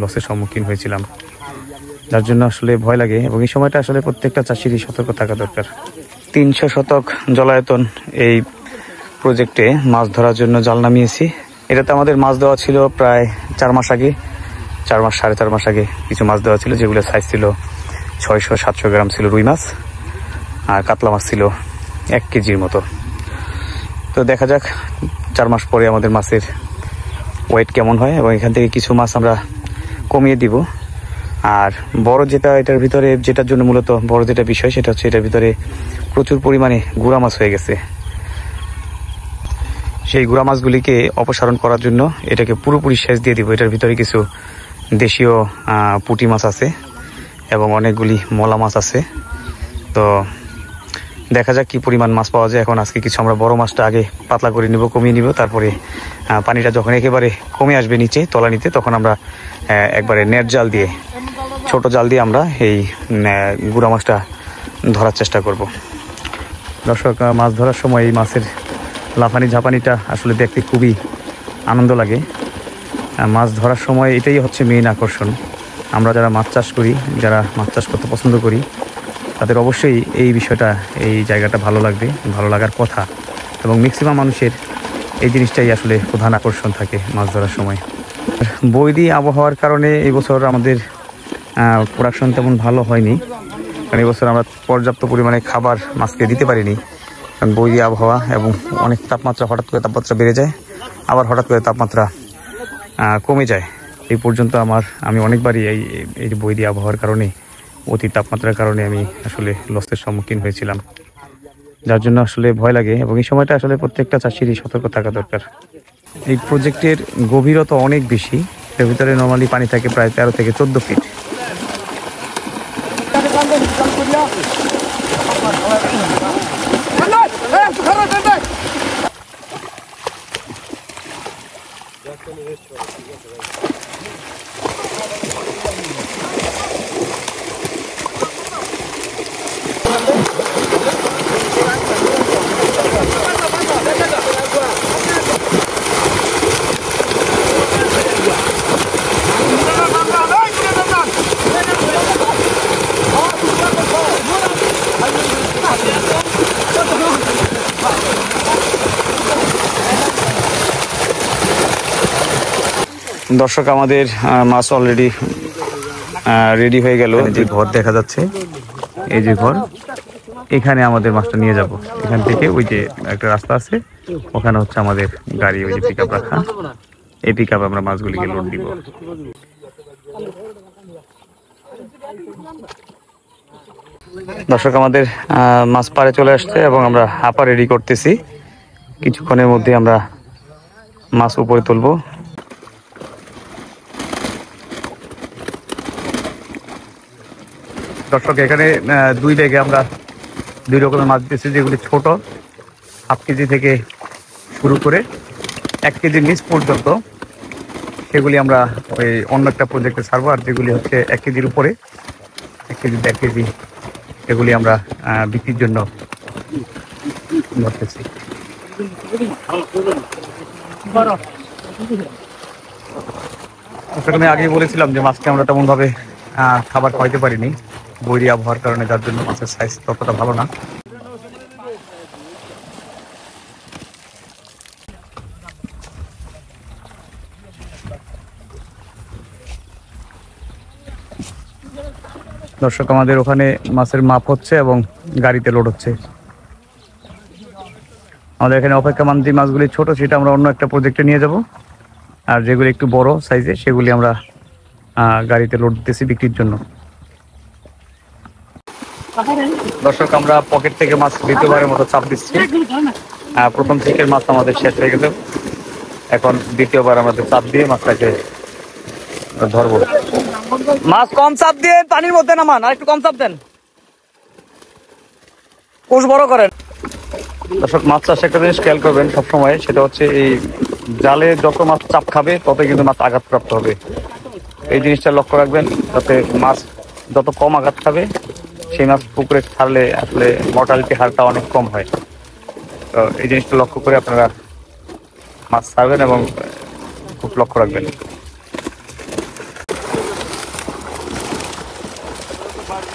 লসের সম্মুখীন হয়েছিলাম, যার জন্য আসলে ভয় লাগে এবং এই সময়টা আসলে প্রত্যেকটা চাষিরই সতর্ক থাকা দরকার। 300 শতক জলায়তন এই প্রজেক্টে মাছ ধরার জন্য জাল নামিয়েছি। এটাতে আমাদের মাছ দেওয়া ছিল প্রায় 4 মাস আগে, 4 মাস 4.5 মাস আগে কিছু মাছ দেওয়া ছিল, যেগুলো সাইজ ছিল 600-700 গ্রাম ছিল রুই মাছ, আর কাতলা মাছ ছিল 1 কেজির মতো। তো দেখা যাক 4 মাস পরে আমাদের মাছের ওয়েট কেমন হয় এবং এখান থেকে কিছু মাছ আমরা কমিয়ে দিব। আর বড় যেটা এটার ভিতরে, যেটার জন্য মূলত বড় যেটা বিষয়, সেটা হচ্ছে এটার ভিতরে প্রচুর পরিমাণে গুড়া মাছ হয়ে গেছে। সেই গুড়া মাছগুলিকে অপসারণ করার জন্য এটাকে পুরোপুরি সেচ দিয়ে দিব। এটার ভিতরে কিছু দেশীয় পুঁটি মাছ আছে এবং অনেকগুলি মলা মাছ আছে। তো দেখা যাক কি পরিমাণ মাছ পাওয়া যায়। এখন আজকে কিছু আমরা বড় মাছটা আগে পাতলা করে নিব, কমিয়ে নিব, তারপরে পানিটা যখন একেবারে কমে আসবে নিচে তলানিতে, তখন আমরা একবারে নেট জাল দিয়ে, ছোট জাল দিয়ে আমরা এই গুড়া মাছটা ধরার চেষ্টা করব। দর্শক, মাছ ধরার সময় এই মাছের লাফানি ঝাপানিটা আসলে দেখতে খুবই আনন্দ লাগে। মাছ ধরার সময় এটাই হচ্ছে মেইন আকর্ষণ। আমরা যারা মাছ চাষ করি, যারা মাছ চাষ করতে পছন্দ করি, তাদের অবশ্যই এই বিষয়টা, এই জায়গাটা ভালো লাগবে, ভালো লাগার কথা। এবং ম্যাক্সিমাম মানুষের এই জিনিসটাই আসলে প্রধান আকর্ষণ থাকে মাছ ধরার সময়। বৈরী আবহাওয়ার কারণে এই বছর আমাদের প্রোডাকশন তেমন ভালো হয়নি, কারণ এবছর আমরা পর্যাপ্ত পরিমাণে খাবার মাছকে দিতে পারিনি। কারণ বৈরী আবহাওয়া এবং অনেক তাপমাত্রা, হঠাৎ করে তাপমাত্রা বেড়ে যায়, আবার হঠাৎ করে তাপমাত্রা কমে যায়। এই পর্যন্ত আমি অনেকবারই এই বৈরী আবহাওয়ার কারণে, অতি তাপমাত্রার কারণে আমি আসলে লসের সম্মুখীন হয়েছিলাম, যার জন্য আসলে ভয় লাগে এবং এই সময়টা আসলে প্রত্যেকটা চাষিরই সতর্ক থাকা দরকার। এই প্রজেক্টের গভীরতা অনেক বেশি, এর ভিতরে নর্মালি পানি থাকে প্রায় 13 থেকে 14 ফিট। দর্শক, আমাদের মাছ অলরেডি রেডি হয়ে গেল। যে ঘর দেখা যাচ্ছে, এই যে ঘর, এখানে আমাদের মাছটা নিয়ে যাব। এখান থেকে ওই যে একটা রাস্তা আছে, ওখানে হচ্ছে আমাদের গাড়ি, ওই যে পিকআপ রাখা, এই পিকআপে আমরা মাছগুলিকে লোড দিব। দর্শক, আমাদের মাছ পাড়ে চলে আসছে এবং আমরা হাপা রেডি করতেছি। কিছুক্ষণের মধ্যে আমরা মাছ উপরে তুলবো। দর্শক, এখানে 2 ব্যাগে আমরা 2 রকমের মাছ দিয়েছি, যেগুলি ছোট 1/2 কেজি থেকে শুরু করে 1 কেজির নিচ পর্যন্ত, সেগুলি আমরা ওই অন্য একটা প্রজেক্টে ছাড়বো। আর যেগুলি হচ্ছে 1 কেজির উপরে, 1 কেজি 1.5 কেজি, এগুলি আমরা বিক্রির জন্য ধরতেছি। আমি আগেই বলেছিলাম যে মাছকে আমরা তেমনভাবে খাবার খাওয়াইতে পারিনি বৈরী আবহাওয়ার কারণে, যার জন্য মাছের সাইজ ততটা ভালো না। দর্শক, আমাদের ওখানে মাছের মাপ হচ্ছে এবং গাড়িতে লোড হচ্ছে। আমাদের এখানে অপেক্ষমান যে মাছগুলি ছোট, সেটা আমরা অন্য একটা প্রজেক্টে নিয়ে যাব, আর যেগুলি একটু বড় সাইজে, সেগুলি আমরা গাড়িতে লোড দিতেছি বিক্রির জন্য। দর্শক, আমরা পকেট থেকে মাছ দ্বিতীয়বারের মতো চাপ দিচ্ছি। প্রথম থেকের মাছ আমাদের শেষ হয়ে গেছে, এখন দ্বিতীয়বার আমাদের চাপ দিয়ে মাছটাকে ধরবো। মাছ কম চাপ দিয়ে পানির মধ্যে নামান, আর একটু কম চাপ দেন, কোষ বড় করেন। দর্শক, মাছ চাষে একটা জিনিস খেয়াল করবেন সবসময়, সেটা হচ্ছে এই জালে যত মাছ চাপ খাবে ততই কিন্তু মাছ আঘাতপ্রাপ্ত হবে। এই জিনিসটা লক্ষ্য রাখবেন, যাতে মাছ যত কম আঘাত খাবে, সেই মাছ পুকুরে ছাড়লে আসলে মর্টালিটি হারটা অনেক কম হয়। তো এই জিনিসটা লক্ষ্য করে আপনারা মাছ ছাড়বেন এবং খুব লক্ষ্য রাখবেন। বাড়ি